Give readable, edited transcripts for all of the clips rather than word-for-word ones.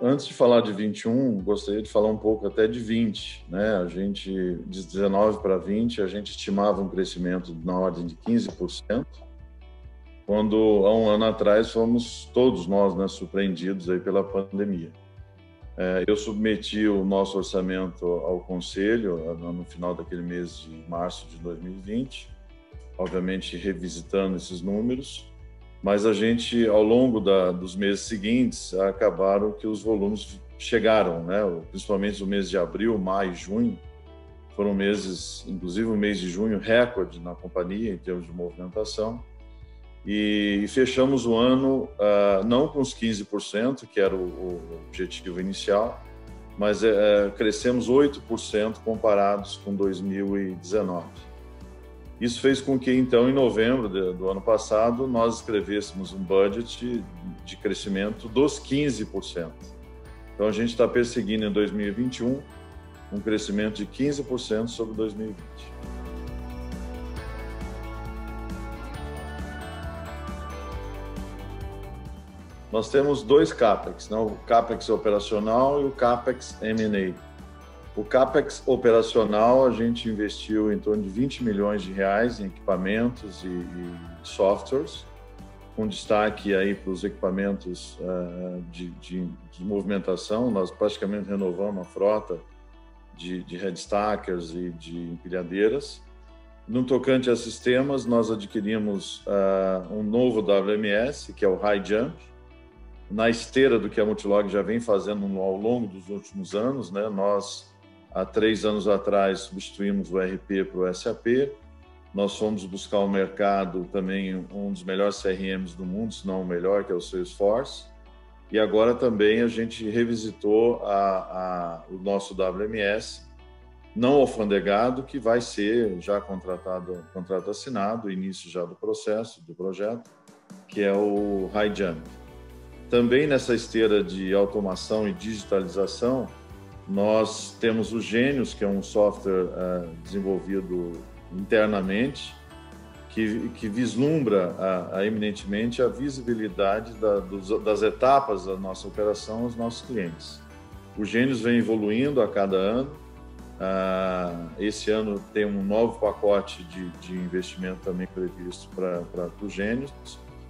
Antes de falar de 21, gostaria de falar um pouco até de 20, né? A gente, de 19 para 20, a gente estimava um crescimento na ordem de 15%, quando há um ano atrás fomos todos nós, né, surpreendidos aí pela pandemia. Eu submeti o nosso orçamento ao Conselho no final daquele mês de março de 2020, obviamente revisitando esses números, mas a gente, ao longo dos meses seguintes, acabaram que os volumes chegaram, né? Principalmente o mês de abril, maio e junho, foram meses, inclusive o mês de junho, recorde na companhia em termos de movimentação, e fechamos o ano não com os 15%, que era o objetivo inicial, mas crescemos 8% comparados com 2019. Isso fez com que, então, em novembro do ano passado, nós escrevêssemos um budget de crescimento dos 15%. Então, a gente está perseguindo em 2021 um crescimento de 15% sobre 2020. Nós temos dois CAPEX, né? O CAPEX operacional e o CAPEX M&A. O CAPEX operacional, a gente investiu em torno de 20 milhões de reais em equipamentos e softwares, com destaque aí para os equipamentos de movimentação. Nós praticamente renovamos a frota de headstackers e de empilhadeiras. No tocante a sistemas, nós adquirimos um novo WMS, que é o High Jump, na esteira do que a Multilog já vem fazendo ao longo dos últimos anos, né? Nós, há 3 anos atrás, substituímos o ERP para o SAP. Nós fomos buscar o mercado também um dos melhores CRMs do mundo, se não o melhor, que é o Salesforce. E agora também a gente revisitou o nosso WMS, não alfandegado, que vai ser já contrato assinado, início já do processo, do projeto, que é o High Jump. Também nessa esteira de automação e digitalização, nós temos o Genius, que é um software desenvolvido internamente, que vislumbra eminentemente a visibilidade das etapas da nossa operação aos nossos clientes. O Genius vem evoluindo a cada ano. Esse ano tem um novo pacote de investimento também previsto para o Genius,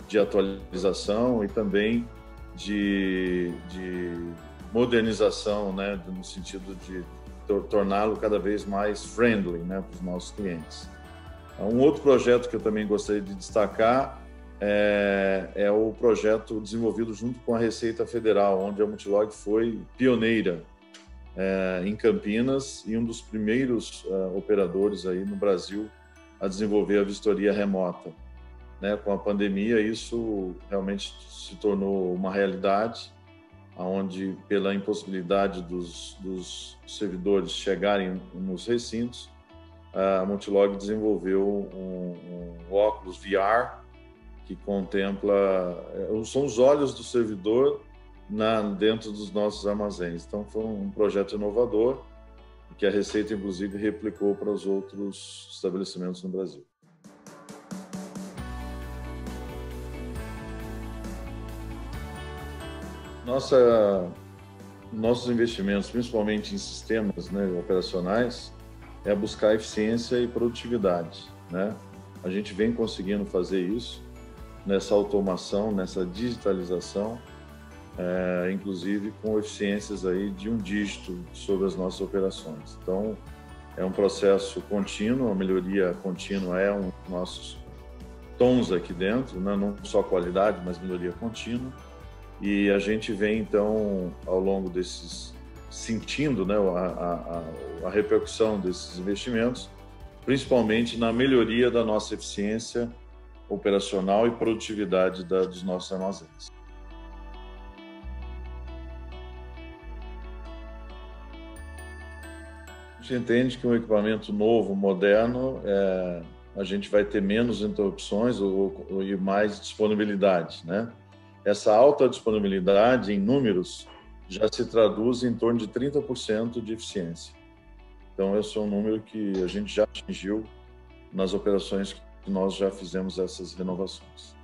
de atualização e também de modernização, né, no sentido de torná-lo cada vez mais friendly, né, para os nossos clientes. Um outro projeto que eu também gostaria de destacar é o projeto desenvolvido junto com a Receita Federal, onde a Multilog foi pioneira em Campinas e um dos primeiros operadores aí no Brasil a desenvolver a vistoria remota. Né? Com a pandemia, isso realmente se tornou uma realidade, onde, pela impossibilidade dos servidores chegarem nos recintos, a Multilog desenvolveu um óculos VR que contempla, são os olhos do servidor dentro dos nossos armazéns. Então, foi um projeto inovador que a Receita, inclusive, replicou para os outros estabelecimentos no Brasil. Nossos investimentos, principalmente em sistemas, né, operacionais, é buscar eficiência e produtividade, né? A gente vem conseguindo fazer isso nessa automação, nessa digitalização, inclusive com eficiências aí de 1 dígito sobre as nossas operações. Então, é um processo contínuo, a melhoria contínua é um dos nossos tons aqui dentro, né? Não só qualidade, mas melhoria contínua. E a gente vem, então, ao longo sentindo, né, a repercussão desses investimentos, principalmente na melhoria da nossa eficiência operacional e produtividade dos nossos armazéns. A gente entende que um equipamento novo, moderno, a gente vai ter menos interrupções e mais disponibilidade, né? Essa alta disponibilidade em números já se traduz em torno de 30% de eficiência. Então, esse é um número que a gente já atingiu nas operações que nós já fizemos essas renovações.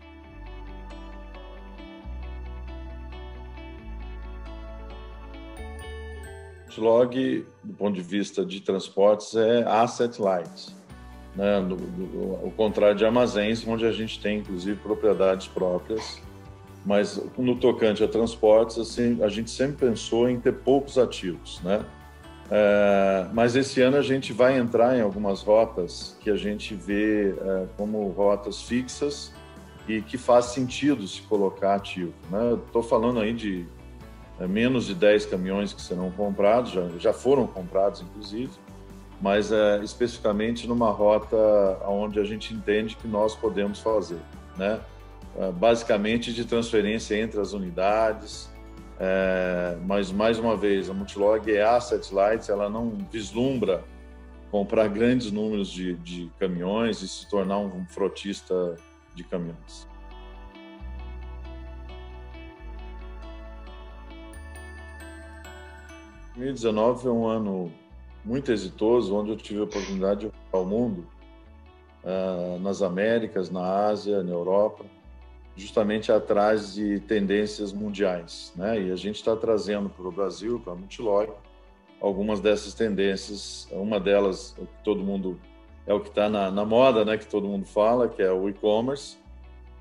Multilog, do ponto de vista de transportes, é asset light, né? O contrário de armazéns, onde a gente tem, inclusive, propriedades próprias. Mas no tocante a transportes, assim, a gente sempre pensou em ter poucos ativos, né? Mas esse ano a gente vai entrar em algumas rotas que a gente vê como rotas fixas e que faz sentido se colocar ativo, né? Estou falando aí de menos de 10 caminhões que serão comprados, já foram comprados, inclusive, mas especificamente numa rota onde a gente entende que nós podemos fazer, né? Basicamente de transferência entre as unidades, mas mais uma vez, a Multilog é asset light, ela não vislumbra comprar grandes números de caminhões e se tornar um frotista de caminhões. 2019 foi um ano muito exitoso, onde eu tive a oportunidade de viajar ao mundo, nas Américas, na Ásia, na Europa, justamente atrás de tendências mundiais, né? E a gente está trazendo para o Brasil, para a Multilog, algumas dessas tendências. Uma delas, todo mundo é o que está na moda, né? Que todo mundo fala, que é o e-commerce.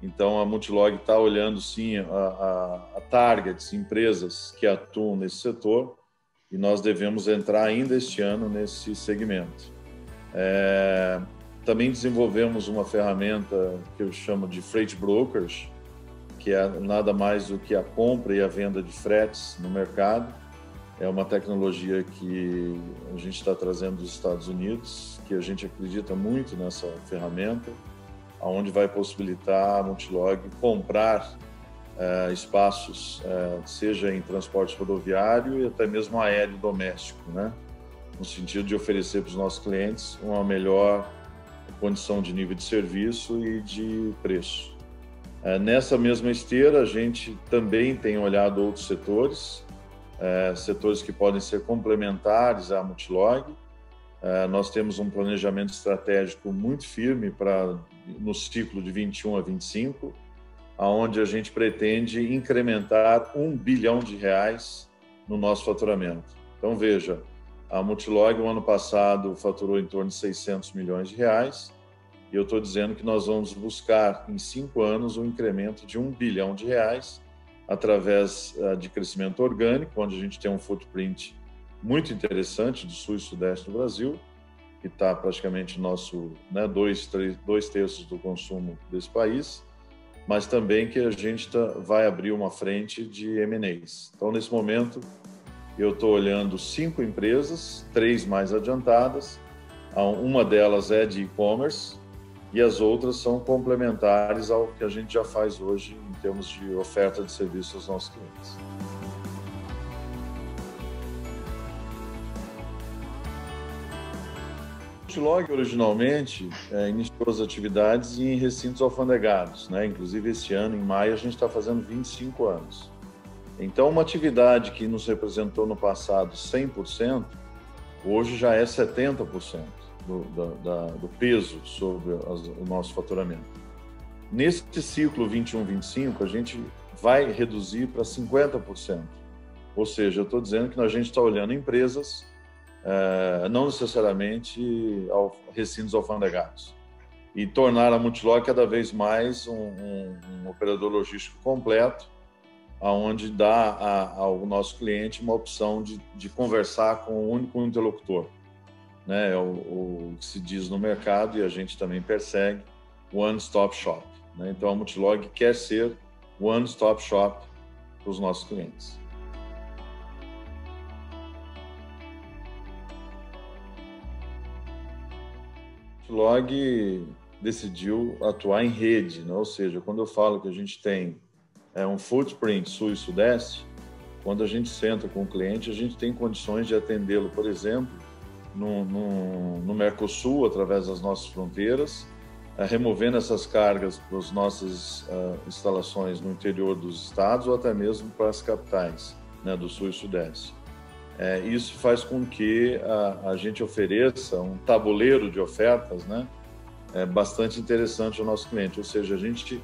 Então, a Multilog está olhando, sim, a targets, empresas que atuam nesse setor, e nós devemos entrar ainda este ano nesse segmento. Também desenvolvemos uma ferramenta que eu chamo de Freight Brokers, que é nada mais do que a compra e a venda de fretes no mercado. É uma tecnologia que a gente está trazendo dos Estados Unidos, que a gente acredita muito nessa ferramenta, onde vai possibilitar a Multilog comprar espaços, seja em transporte rodoviário e até mesmo aéreo doméstico, né? No sentido de oferecer para os nossos clientes uma melhor condição de nível de serviço e de preço. Nessa mesma esteira, a gente também tem olhado outros setores, setores que podem ser complementares à Multilog. Nós temos um planejamento estratégico muito firme no ciclo de 21 a 25, onde a gente pretende incrementar R$1 bilhão no nosso faturamento. Então, veja, a Multilog, no ano passado, faturou em torno de R$600 milhões, e eu estou dizendo que nós vamos buscar, em 5 anos, um incremento de R$1 bilhão, através de crescimento orgânico, onde a gente tem um footprint muito interessante do sul e sudeste do Brasil, que está praticamente nosso, né, 2/3 do consumo desse país, mas também que a gente vai abrir uma frente de M&As. Então, nesse momento, eu estou olhando 5 empresas, 3 mais adiantadas. Uma delas é de e-commerce e as outras são complementares ao que a gente já faz hoje em termos de oferta de serviço aos nossos clientes. A Multilog, originalmente, iniciou as atividades em recintos alfandegados, né? Inclusive, este ano, em maio, a gente está fazendo 25 anos. Então, uma atividade que nos representou no passado 100%, hoje já é 70% do peso sobre o nosso faturamento. Nesse ciclo 21-25, a gente vai reduzir para 50%. Ou seja, eu estou dizendo que a gente está olhando empresas, não necessariamente recintos alfandegados, e tornar a Multilog cada vez mais um operador logístico completo, onde dá ao nosso cliente uma opção de conversar com um único interlocutor, né? É o que se diz no mercado, e a gente também persegue, one-stop shop, né? Então, a Multilog quer ser one-stop shop para os nossos clientes. A Multilog decidiu atuar em rede, né? Ou seja, quando eu falo que a gente tem um footprint sul e sudeste, quando a gente senta com o cliente, a gente tem condições de atendê-lo, por exemplo, no Mercosul, através das nossas fronteiras, removendo essas cargas para as nossas instalações no interior dos estados ou até mesmo para as capitais, né, do sul e sudeste. Isso faz com que a gente ofereça um tabuleiro de ofertas, né, bastante interessante ao nosso cliente, ou seja, a gente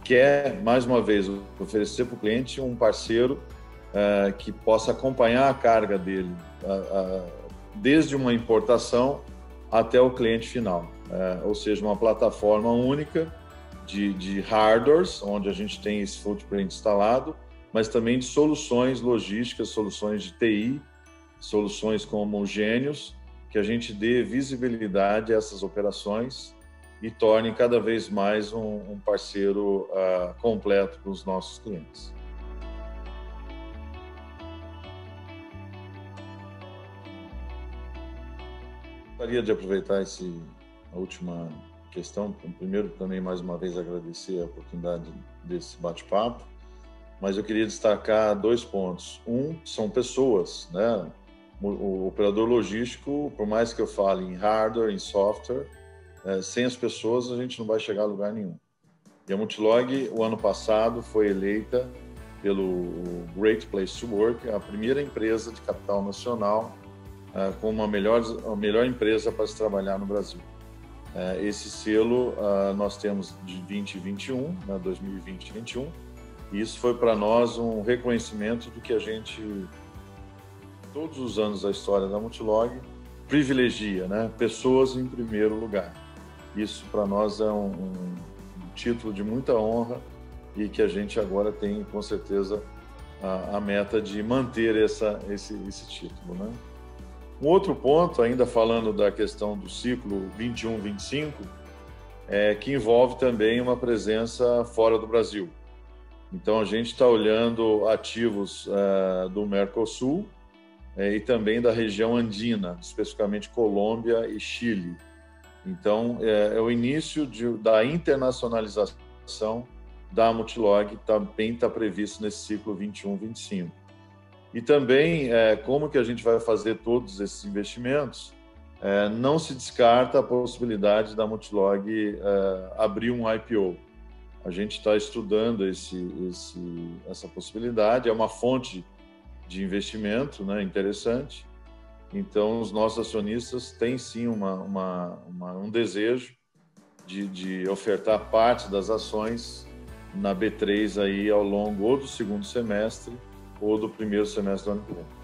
quer, mais uma vez, oferecer para o cliente um parceiro que possa acompanhar a carga dele desde uma importação até o cliente final, ou seja, uma plataforma única de hardwares, onde a gente tem esse footprint instalado, mas também de soluções logísticas, soluções de TI, soluções como Gênios, que a gente dê visibilidade a essas operações e torne cada vez mais um parceiro completo para os nossos clientes. Gostaria de aproveitar a última questão, primeiro também mais uma vez agradecer a oportunidade desse bate-papo, mas eu queria destacar 2 pontos. São pessoas, né? O operador logístico, por mais que eu fale em hardware, em software, sem as pessoas a gente não vai chegar a lugar nenhum. E a Multilog, o ano passado, foi eleita pelo Great Place to Work, a primeira empresa de capital nacional como a melhor empresa para se trabalhar no Brasil. Esse selo nós temos de 2021, 2020 e 2021, e isso foi para nós um reconhecimento do que a gente, todos os anos da história da Multilog, privilegia, né? Pessoas em primeiro lugar. Isso para nós é um título de muita honra e que a gente agora tem, com certeza, a meta de manter esse título, né? Um outro ponto, ainda falando da questão do ciclo 21-25, que envolve também uma presença fora do Brasil. Então, a gente está olhando ativos do Mercosul e também da região andina, especificamente Colômbia e Chile. Então, é o início da internacionalização da Multilog, também está previsto nesse ciclo 21-25. E também, como que a gente vai fazer todos esses investimentos, não se descarta a possibilidade da Multilog abrir um IPO. A gente está estudando essa possibilidade, é uma fonte de investimento, né, interessante. Então, os nossos acionistas têm sim um desejo de ofertar parte das ações na B3 aí ao longo ou do segundo semestre ou do primeiro semestre do ano que vem.